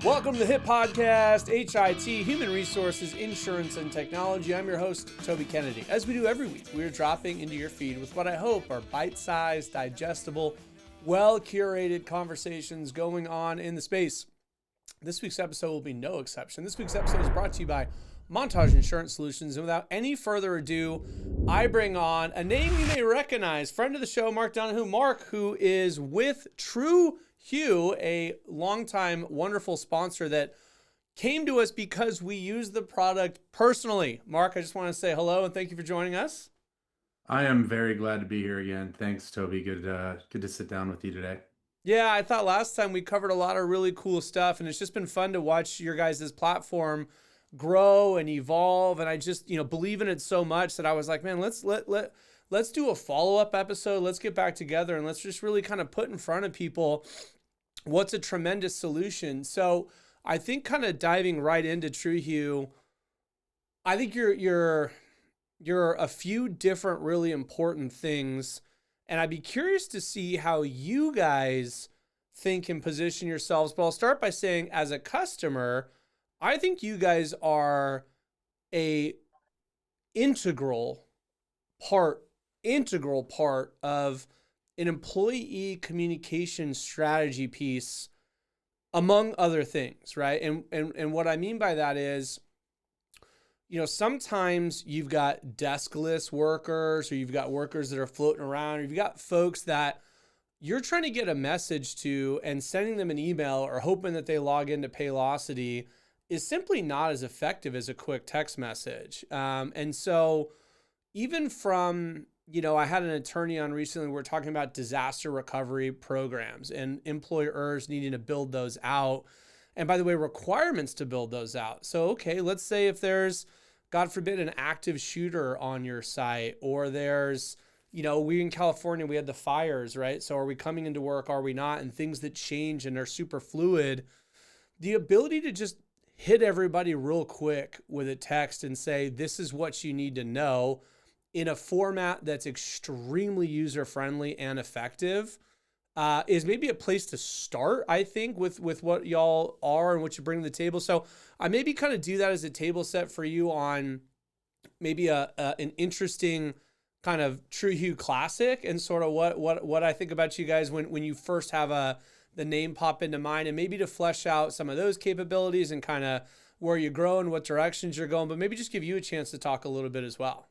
Welcome to the HIT podcast, H.I.T, Human Resources, Insurance, and Technology. I'm your host, Toby Kennedy. As we do every week, we are dropping into your feed with what I hope are bite-sized, digestible, well-curated conversations going on in the space. This week's episode will be no exception. This week's episode is brought to you by Montage Insurance Solutions. And without any further ado, I bring on a name you may recognize, friend of the show, Mark Dunahoo. Mark, who is with TruHu, a longtime wonderful sponsor that came to us because we use the product personally. Mark, I just want to say hello and thank you for joining us. I am very glad to be here again. Thanks, Toby. Good to sit down with you today. Yeah, I thought last time we covered a lot of really cool stuff, and it's just been fun to watch your guys' platform grow and evolve. And I just, believe in it so much that I was like, man, let's do a follow-up episode. Let's get back together and let's just really kind of put in front of people what's a tremendous solution. So I think kind of diving right into TruHu, I think you're a few different really important things. And I'd be curious to see how you guys think and position yourselves. But I'll start by saying, as a customer, I think you guys are a integral part of an employee communication strategy piece, among other things, right? And what I mean by that is, sometimes you've got deskless workers, or you've got workers that are floating around, or you've got folks that you're trying to get a message to, and sending them an email or hoping that they log into Paylocity is simply not as effective as a quick text message. And so even from, I had an attorney on recently, we're talking about disaster recovery programs and employers needing to build those out. And by the way, requirements to build those out. So, okay, let's say if there's, God forbid, an active shooter on your site, or there's, we in California, we had the fires, right? So are we coming into work? Are we not? And things that change and are super fluid. The ability to just hit everybody real quick with a text and say, this is what you need to know in a format that's extremely user-friendly and effective, is maybe a place to start, I think, with what y'all are and what you bring to the table. So I maybe kind of do that as a table set for you on maybe an interesting kind of TruHu classic, and sort of what I think about you guys when you first have the name pop into mind, and maybe to flesh out some of those capabilities and kind of where you're growing, what directions you're going, but maybe just give you a chance to talk a little bit as well.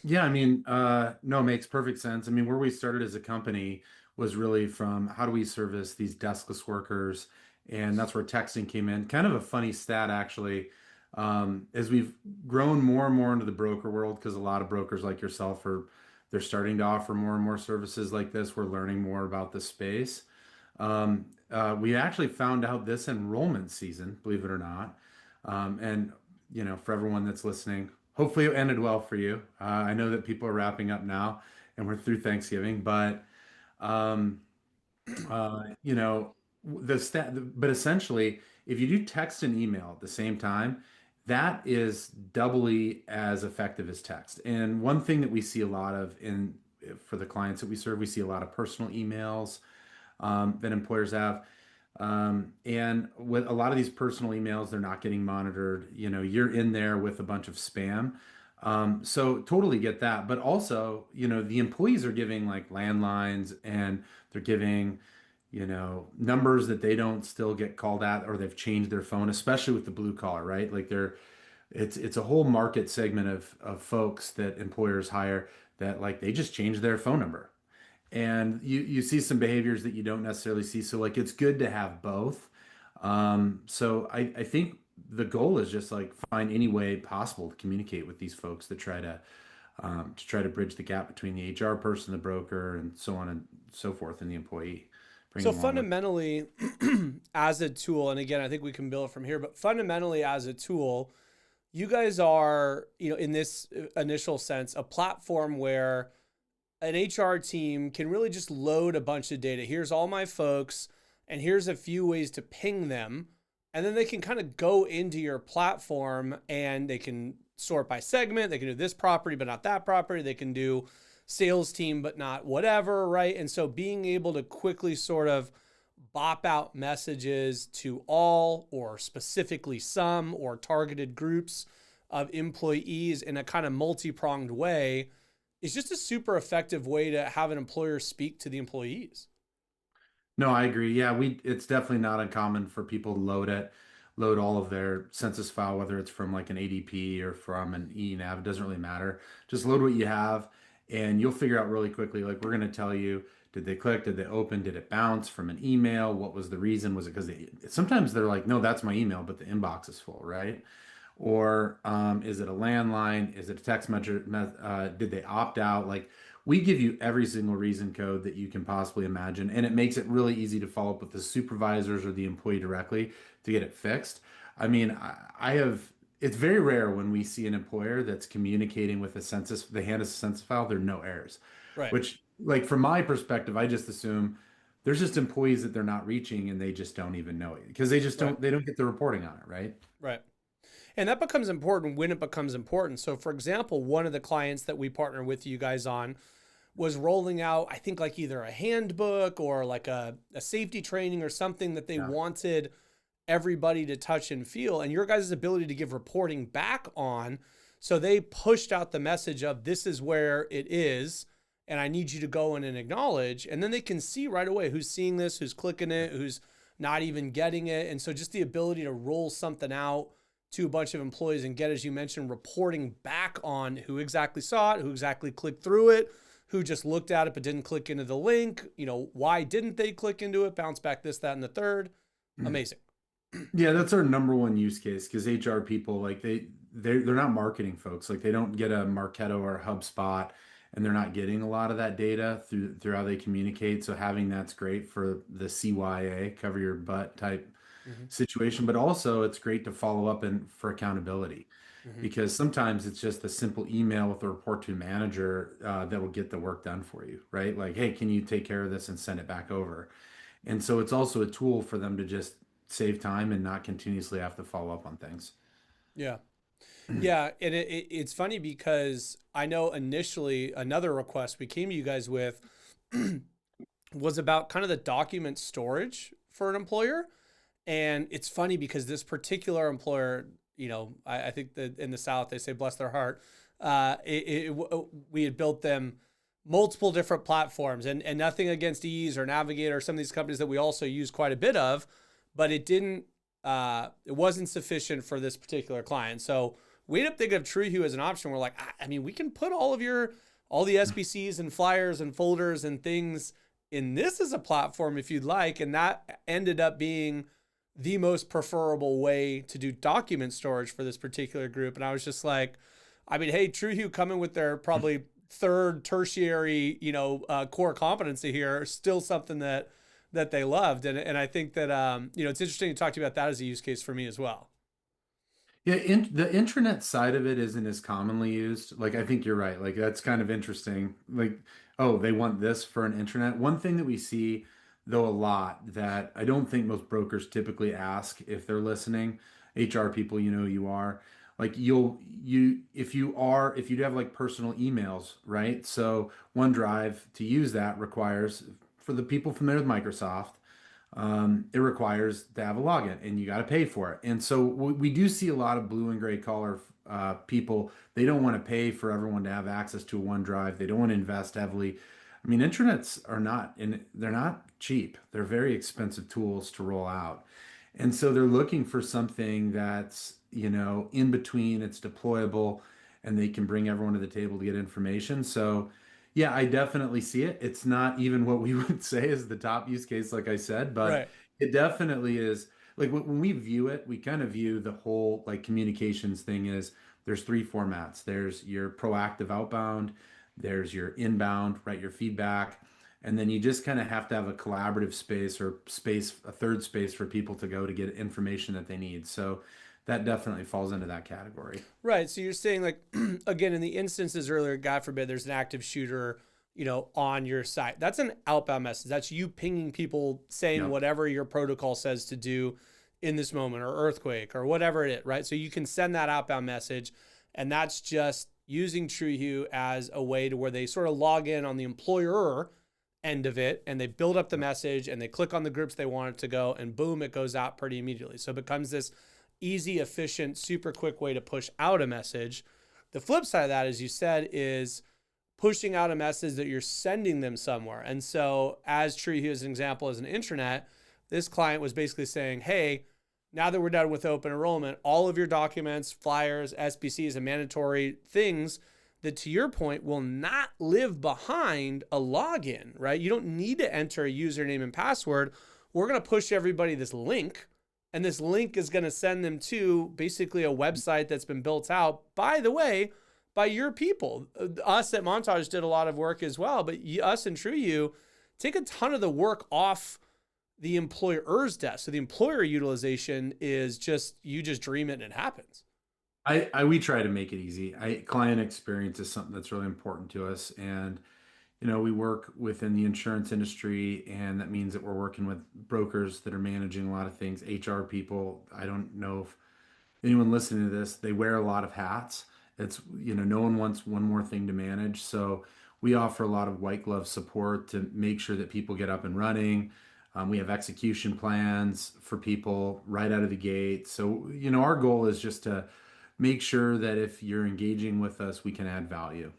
Yeah, no, it makes perfect sense. Where we started as a company was really from how do we service these deskless workers, and that's where texting came in. Kind of a funny stat, actually, as we've grown more and more into the broker world, because a lot of brokers like yourself they're starting to offer more and more services like this. We're learning more about the space. We actually found out this enrollment season, believe it or not. And, for everyone that's listening, hopefully it ended well for you. I know that people are wrapping up now and we're through Thanksgiving, but, you know, but essentially, if you do text and email at the same time, that is doubly as effective as text. And one thing that we see a lot of for the clients that we serve, we see a lot of personal emails that employers have. And with a lot of these personal emails, they're not getting monitored. You're in there with a bunch of spam. So totally get that. But also, the employees are giving like landlines, and they're giving, numbers that they don't still get called at, or they've changed their phone, especially with the blue collar, right? Like it's a whole market segment of folks that employers hire that, like, they just change their phone number. And you see some behaviors that you don't necessarily see. So, like, it's good to have both. So I think the goal is just like find any way possible to communicate with these folks to try to bridge the gap between the HR person, the broker, and so on and so forth, and the employee. Bring So them along with. fundamentally, as a tool, and again, I think we can build from here, but fundamentally as a tool, you guys are, in this initial sense, a platform where an HR team can really just load a bunch of data. Here's all my folks, and here's a few ways to ping them. And then they can kind of go into your platform and they can sort by segment. They can do this property, but not that property. They can do sales team, but not whatever, right? And so being able to quickly sort of bop out messages to all or specifically some or targeted groups of employees in a kind of multi-pronged way is just a super effective way to have an employer speak to the employees. No, I agree. Yeah, it's definitely not uncommon for people to load all of their census file, whether it's from like an ADP or from an eNav, it doesn't really matter. Just load what you have and you'll figure out really quickly, like we're going to tell you, did they click, did they open, did it bounce from an email? What was the reason? Was it because sometimes they're like, no, that's my email, but the inbox is full, right? Or is it a landline? Is it a text message? Did they opt out? Like we give you every single reason code that you can possibly imagine, and it makes it really easy to follow up with the supervisors or the employee directly to get it fixed. I mean, I have. It's very rare when we see an employer that's communicating with a census. They hand us a census file. There are no errors, Right. which, like from my perspective, I just assume there's just employees that they're not reaching and they just don't even know it because they just Right. don't. They don't get the reporting on it, right? Right. And that becomes important when it becomes important. So, for example, one of the clients that we partner with you guys on was rolling out, I think, like either a handbook or like a safety training or something that they Yeah. wanted everybody to touch and feel, and your guys' ability to give reporting back on. So they pushed out the message of this is where it is, and I need you to go in and acknowledge. And then they can see right away who's seeing this, who's clicking it, who's not even getting it. And so just the ability to roll something out to a bunch of employees and get, as you mentioned, reporting back on who exactly saw it, who exactly clicked through it, who just looked at it but didn't click into the link, why didn't they click into it, bounce back this, that, and the third. Amazing. Yeah, that's our number one use case because HR people like they're not marketing folks. Like they don't get a Marketo or a HubSpot and they're not getting a lot of that data through how they communicate. So having that's great for the CYA, cover your butt type Mm-hmm. situation, but also it's great to follow up and for accountability Mm-hmm. because sometimes it's just a simple email with a report to a manager that will get the work done for you, right? Like, hey, can you take care of this and send it back over? And so it's also a tool for them to just save time and not continuously have to follow up on things. Yeah. Yeah. And it's funny because I know initially another request we came to you guys with was about kind of the document storage for an employer. And it's funny because this particular employer, I think that in the South, they say, bless their heart. We had built them multiple different platforms and nothing against Ease or Navigator or some of these companies that we also use quite a bit of, but it wasn't sufficient for this particular client. So we ended up thinking of TruHu as an option. We're like, I mean, we can put all the SBCs and flyers and folders and things in this as a platform if you'd like. And that ended up being the most preferable way to do document storage for this particular group. And I was just like, I mean, hey, TruHu coming with their probably third tertiary, core competency here, still something that they loved. And I think that, it's interesting to talk to you about that as a use case for me as well. Yeah, the intranet side of it isn't as commonly used. Like, I think you're right. Like, that's kind of interesting. Like, oh, they want this for an intranet. One thing that we see, though, a lot that I don't think most brokers typically ask if they're listening, HR people, you know who you are. Like, if you do have like personal emails, right? So OneDrive to use that requires, for the people familiar with Microsoft, it requires to have a login and you got to pay for it. And so we do see a lot of blue and gray collar people. They don't want to pay for everyone to have access to a OneDrive. They don't want to invest heavily. I mean, intranets are not, and they're not cheap. They're very expensive tools to roll out. And so they're looking for something that's, in between, it's deployable, and they can bring everyone to the table to get information. So, yeah, I definitely see it. It's not even what we would say is the top use case, like I said, but Right. it definitely is. Like when we view it, we kind of view the whole like communications thing is there's three formats. There's your proactive outbound, there's your inbound, right? Your feedback. And then you just kind of have to have a collaborative space or space, a third space for people to go to get information that they need. So that definitely falls into that category. Right. So you're saying like, again, in the instances earlier, God forbid, there's an active shooter, on your site. That's an outbound message. That's you pinging people saying Yep. whatever your protocol says to do in this moment or earthquake or whatever it is, right? So you can send that outbound message, and that's just using TruHu as a way to where they sort of log in on the employer end of it, and they build up the message and they click on the groups they want it to go, and boom, it goes out pretty immediately. So it becomes this easy, efficient, super quick way to push out a message. The flip side of that, as you said, is pushing out a message that you're sending them somewhere. And so, as TruHu as an example, as an intranet, this client was basically saying, hey, now that we're done with open enrollment, all of your documents, flyers, SBCs, and mandatory things that, to your point, will not live behind a login, right? You don't need to enter a username and password. We're going to push everybody this link, and this link is going to send them to basically a website that's been built out, by the way, by your people. Us at Montage did a lot of work as well, but us and TruHu take a ton of the work off the employer's desk. So the employer utilization is just, you just dream it and it happens. We try to make it easy. Client experience is something that's really important to us. And, we work within the insurance industry, and that means that we're working with brokers that are managing a lot of things, HR people. I don't know if anyone listening to this, they wear a lot of hats. It's, no one wants one more thing to manage. So we offer a lot of white glove support to make sure that people get up and running. We have execution plans for people right out of the gate. So, our goal is just to make sure that if you're engaging with us, we can add value.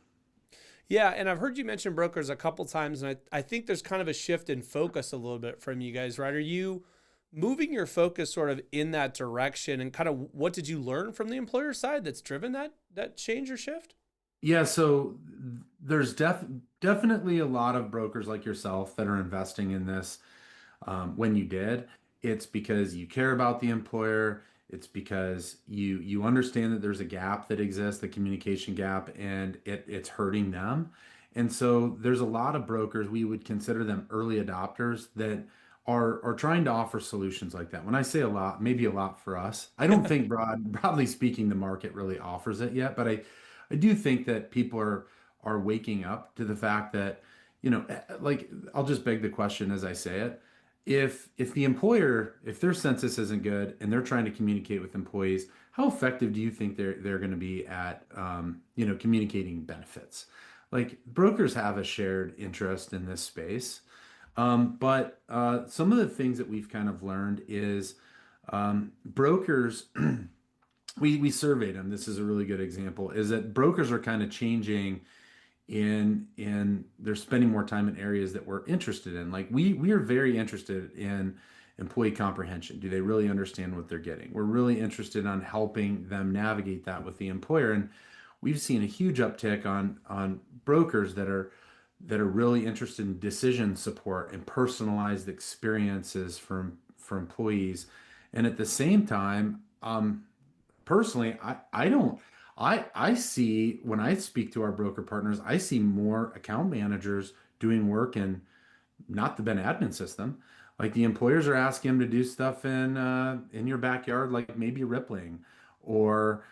Yeah, and I've heard you mention brokers a couple times, and I think there's kind of a shift in focus a little bit from you guys, right? Are you moving your focus sort of in that direction, and kind of what did you learn from the employer side that's driven that change or shift? Yeah, so there's definitely a lot of brokers like yourself that are investing in this. When you did, it's because you care about the employer. It's because you understand that there's a gap that exists, the communication gap, and it's hurting them. And so there's a lot of brokers, we would consider them early adopters, that are trying to offer solutions like that. When I say a lot, maybe a lot for us. I don't think broadly speaking, the market really offers it yet, but I do think that people are waking up to the fact that, like, I'll just beg the question as I say it. If the employer, if their census isn't good and they're trying to communicate with employees, how effective do you think they're going to be at communicating benefits? Like, brokers have a shared interest in this space, but some of the things that we've kind of learned is brokers. We surveyed them. This is a really good example. Is that brokers are kind of changing in they're spending more time in areas that we're interested in. Like, we are very interested in employee comprehension. Do they really understand what they're getting? We're really interested on helping them navigate that with the employer. And we've seen a huge uptick on brokers that are really interested in decision support and personalized experiences for employees. And at the same time, personally, I don't. I see, when I speak to our broker partners, I see more account managers doing work in not the Ben admin system. Like, the employers are asking them to do stuff in your backyard, like maybe Rippling or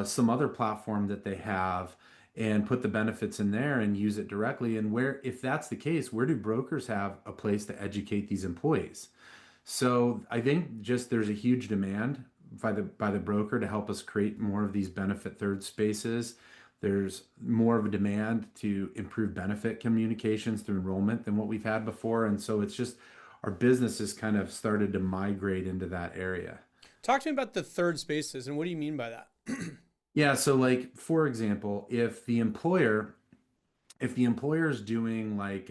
some other platform that they have, and put the benefits in there and use it directly. And where, if that's the case, where do brokers have a place to educate these employees? So I think just there's a huge demand by the broker to help us create more of these benefit third spaces. There's more of a demand to improve benefit communications through enrollment than what we've had before. And so it's just, our business has kind of started to migrate into that area. Talk to me about the third spaces, and what do you mean by that? Yeah, so, like, for example, if the employer is doing like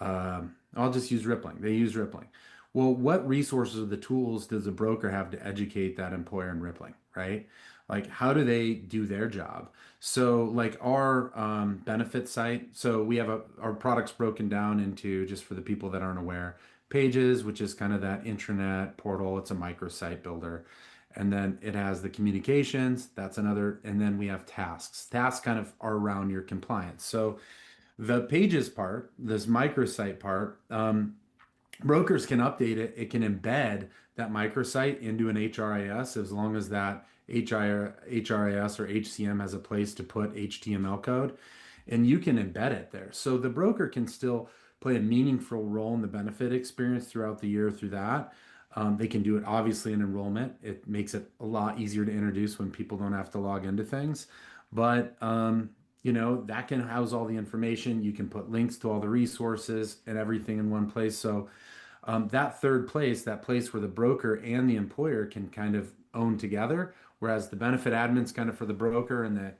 I'll just use Rippling. They use Rippling. Well, what resources or the tools does a broker have to educate that employer in Rippling, right? Like, how do they do their job? So, like, our benefit site, so we have our products broken down into, just for the people that aren't aware, Pages, which is kind of that intranet portal. It's a microsite builder. And then it has the communications, that's another, and then we have tasks. Tasks kind of are around your compliance. So the Pages part, this microsite part, brokers can update it. It can embed that microsite into an HRIS, as long as that HRIS or HCM has a place to put HTML code, and you can embed it there. So the broker can still play a meaningful role in the benefit experience throughout the year through that. They can do it obviously in enrollment. It makes it a lot easier to introduce when people don't have to log into things. But that can house all the information. You can put links to all the resources and everything in one place. So that third place, that place where the broker and the employer can kind of own together, whereas the benefit admin's kind of for the broker and the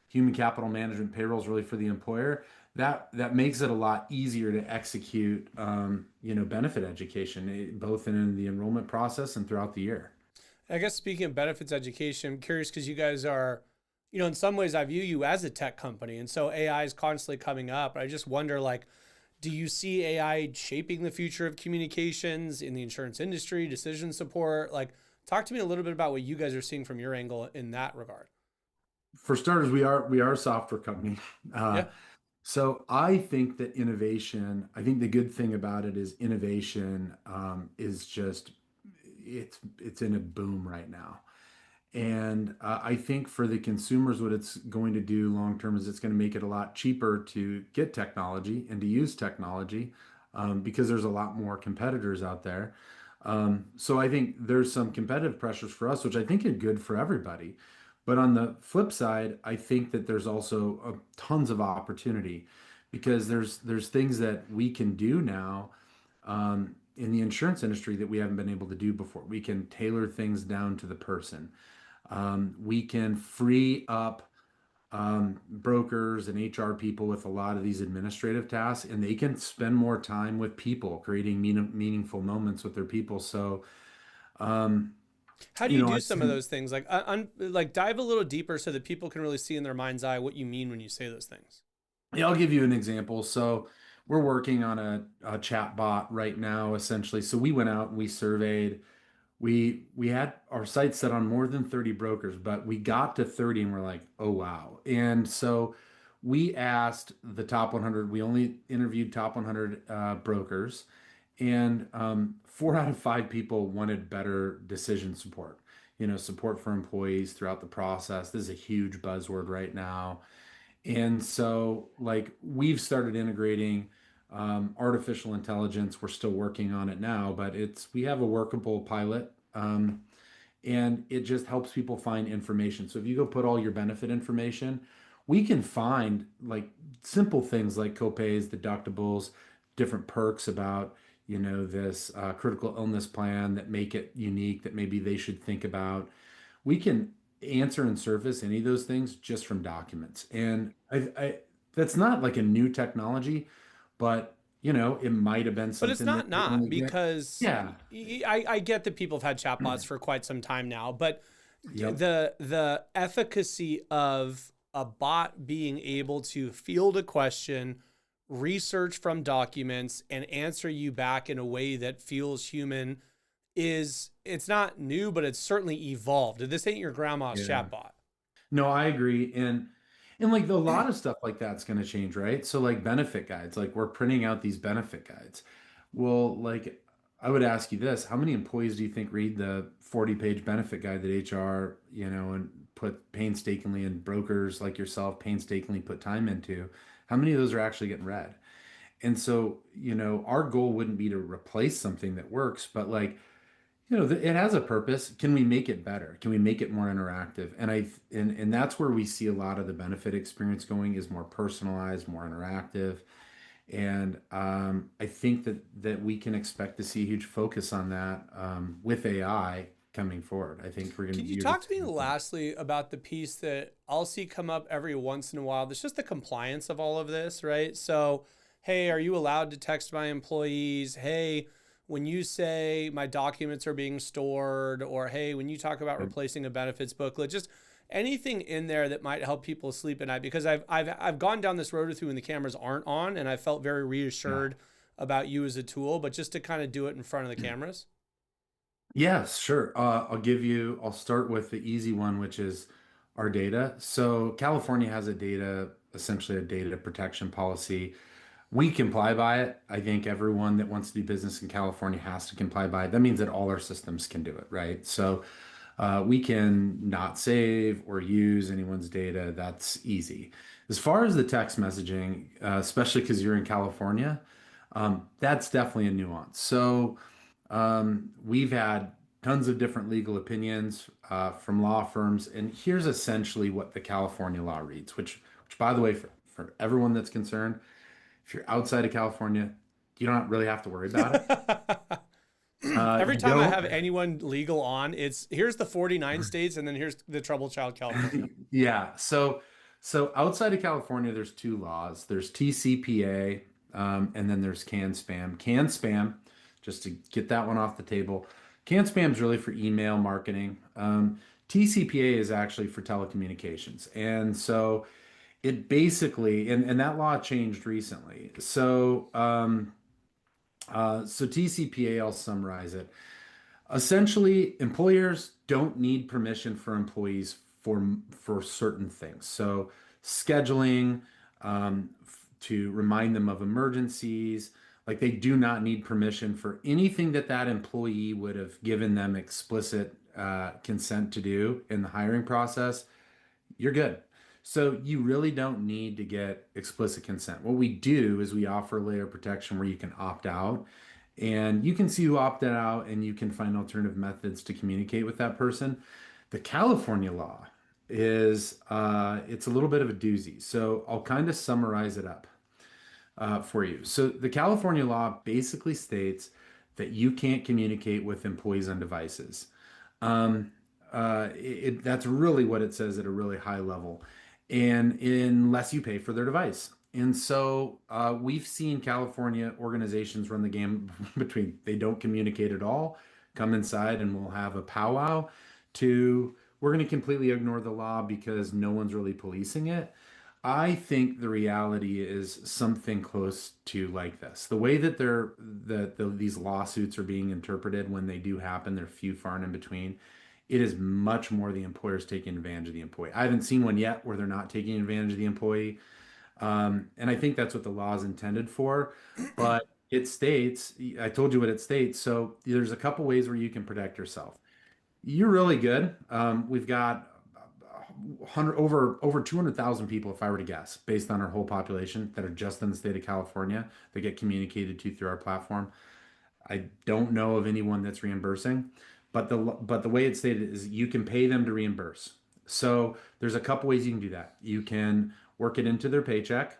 human capital management payroll is really for the employer. That makes it a lot easier to execute, benefit education, both in the enrollment process and throughout the year. I guess speaking of benefits education, I'm curious because you guys are, in some ways I view you as a tech company. And so AI is constantly coming up. I just wonder, like, do you see AI shaping the future of communications in the insurance industry, decision support? Like, talk to me a little bit about what you guys are seeing from your angle in that regard. For starters, we are a software company. Uh, Yeah. so I think that innovation, I think the good thing about it is innovation is just it's in a boom right now. And I think for the consumers, what it's going to do long term is it's going to make it a lot cheaper to get technology and to use technology because there's a lot more competitors out there. So I think there's some competitive pressures for us, which I think are good for everybody. But on the flip side, I think that there's also tons of opportunity because there's things that we can do now in the insurance industry that we haven't been able to do before. We can tailor things down to the person. We can free up brokers and HR people with a lot of these administrative tasks, and they can spend more time with people, creating meaningful moments with their people. So, um, How do you do I've some of seen, those things? Like dive a little deeper so that people can really see in their mind's eye what you mean when you say those things. yeah, I'll give you an example. So, we're working on a chat bot right now, essentially. So, we went out and we surveyed. We had our sights set on more than 30 brokers, but we got to 30 and we're like, oh wow. And so we asked the top 100, we only interviewed top 100 brokers, and 4 out of 5 people wanted better decision support, support for employees throughout the process. This is a huge buzzword right now. And so, like, we've started integrating artificial intelligence. We're still working on it now, but we have a workable pilot, and it just helps people find information. So if you go put all your benefit information, we can find like simple things like copays, deductibles, different perks about this critical illness plan that make it unique that maybe they should think about. We can answer and surface any of those things just from documents. And that's not like a new technology, but it might have been But it's something that not would not only get, because yeah, I get that people have had chatbots for quite some time now, but yep, the efficacy of a bot being able to field a question, research from documents, and answer you back in a way that feels human it's not new, but it's certainly evolved. This ain't your grandma's yeah. chatbot. No, I agree. And like a lot of stuff like that's going to change, right? So like benefit guides, like we're printing out these benefit guides. Well, like I would ask you this, how many employees do you think read the 40-page benefit guide that HR, and put painstakingly, and brokers like yourself painstakingly put time into? How many of those are actually getting read? And so, our goal wouldn't be to replace something that works, but like it has a purpose. Can we make it better? Can we make it more interactive? And that's where we see a lot of the benefit experience going is more personalized, more interactive. And I think that we can expect to see a huge focus on that with AI coming forward. I think Can you you're going talk to to me see that. lastly about the piece that I'll see come up every once in a while? That's just the compliance of all of this, right? So, hey, are you allowed to text my employees? Hey, when you say my documents are being stored, or hey, when you talk about replacing a benefits booklet, just anything in there that might help people sleep at night. Because I've gone down this road with you when the cameras aren't on, and I felt very Yeah. reassured about you as a tool. But just to kind of do it in front of the cameras. Yes, sure. I'll start with the easy one, which is our data. So California has essentially a data protection policy. We comply by it. I think everyone that wants to do business in California has to comply by it. That means that all our systems can do it, right? So we can not save or use anyone's data. That's easy. As far as the text messaging, especially because you're in California, that's definitely a nuance. So we've had tons of different legal opinions from law firms, and here's essentially what the California law reads, which which by the way, for everyone that's concerned, if you're outside of California, you don't really have to worry about it. Every You time I don't. have anyone legal on, it's here's the 49 states and then here's the trouble child California. Yeah. So outside of California, there's two laws. There's TCPA, and then there's CAN spam. CAN spam, just to get that one off the table. CAN spam is really for email marketing. TCPA is actually for telecommunications. And so it basically, and that law changed recently. So TCPA, I'll summarize it. Essentially, employers don't need permission for employees for certain things. So scheduling, to remind them of emergencies, like they do not need permission for anything that that employee would have given them explicit consent to do in the hiring process. You're good. So you really don't need to get explicit consent. What we do is we offer a layer of protection where you can opt out, and you can see who opted out and you can find alternative methods to communicate with that person. The California law is it's a little bit of a doozy. So I'll kind of summarize it up for you. So the California law basically states that you can't communicate with employees on devices. Um, that's really what it says at a really high level, and unless you pay for their device. And so we've seen California organizations run the game between they don't communicate at all, come inside and we'll have a powwow, to we're going to completely ignore the law because no one's really policing it. I think the reality is something close to like this. The way that these lawsuits are being interpreted when they do happen, they're few, far, and in between. It is much more the employer's taking advantage of the employee. I haven't seen one yet where they're not taking advantage of the employee. And I think that's what the law is intended for. But it states, I told you what it states. So there's a couple ways where you can protect yourself. You're really good. We've got 100 over 200,000 people, if I were to guess, based on our whole population that are just in the state of California that get communicated to through our platform. I don't know of anyone that's reimbursing, but the way it's stated is you can pay them to reimburse. So there's a couple ways you can do that. You can work it into their paycheck.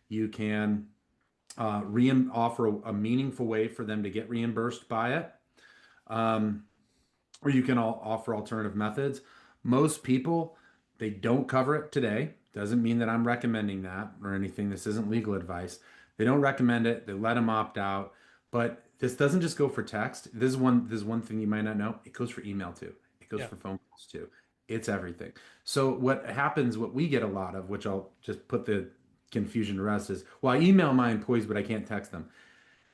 You can offer a meaningful way for them to get reimbursed by it. Um, or you can offer alternative methods. Most people, they don't cover it today. Doesn't mean that I'm recommending that or anything. This isn't legal advice. They don't recommend it. They let them opt out. But this doesn't just go for text. This is one thing you might not know. It goes for email too. It goes Yeah. for phone calls too. It's everything. So what happens, what we get a lot of, which I'll just put the confusion to rest, is, well, I email my employees, but I can't text them.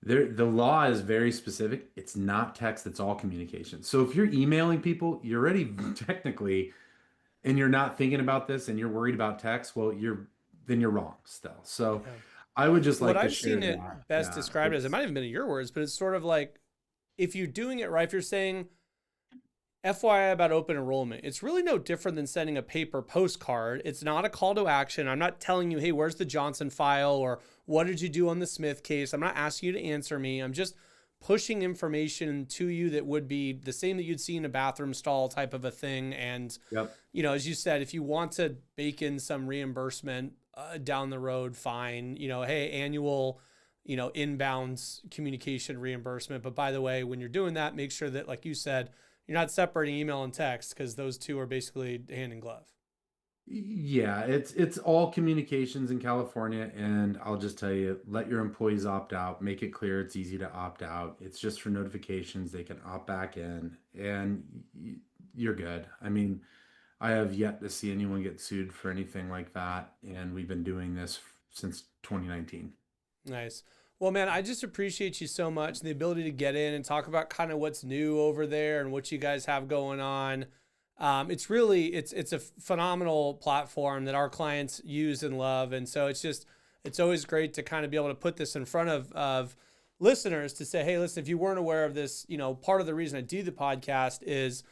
The law is very specific. It's not text, it's all communication. So if you're emailing people, you're already technically, and you're not thinking about this and you're worried about text, well, you're wrong still. So Yeah. I would just What like to I've share seen that. it best Yeah, described as, it it's might have been in your words, but it's sort of like if you're doing it right, if you're saying FYI about open enrollment, it's really no different than sending a paper postcard. It's not a call to action. I'm not telling you, hey, where's the Johnson file or what did you do on the Smith case? I'm not asking you to answer me. I'm just pushing information to you that would be the same that you'd see in a bathroom stall type of a thing. And, yep. as you said, if you want to bake in some reimbursement down the road, fine. Hey, annual, inbound communication reimbursement. But by the way, when you're doing that, make sure that, like you said, you're not separating email and text because those two are basically hand in glove. Yeah, it's all communications in California, and I'll just tell you, let your employees opt out. Make it clear it's easy to opt out. It's just for notifications. They can opt back in, and you're good. I mean, I have yet to see anyone get sued for anything like that, and we've been doing this since 2019. Nice. Well, man, I just appreciate you so much and the ability to get in and talk about kind of what's new over there and what you guys have going on. It's really it's a phenomenal platform that our clients use and love, and so it's always great to kind of be able to put this in front of listeners to say, hey, listen, if you weren't aware of this, part of the reason I do the podcast is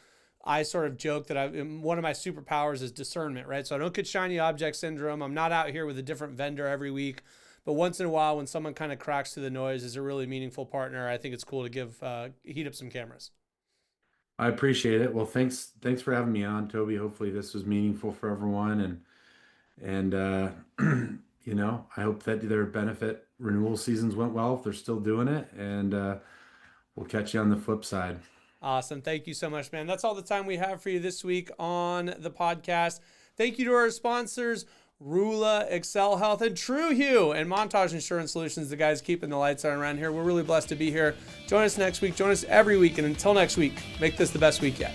I sort of joke that one of my superpowers is discernment, right? So I don't get shiny object syndrome. I'm not out here with a different vendor every week. But once in a while, when someone kind of cracks through the noise, is a really meaningful partner. I think it's cool to give heat up some cameras. I appreciate it. Well, thanks for having me on, Toby. Hopefully this was meaningful for everyone, And I hope that their benefit renewal seasons went well if they're still doing it. And we'll catch you on the flip side. Awesome. Thank you so much, man. That's all the time we have for you this week on the podcast. Thank you to our sponsors, Rula, Excel Health, and TruHu, and Montage Insurance Solutions, the guys keeping the lights on around here. We're really blessed to be here. Join us next week. Join us every week. And until next week, make this the best week yet.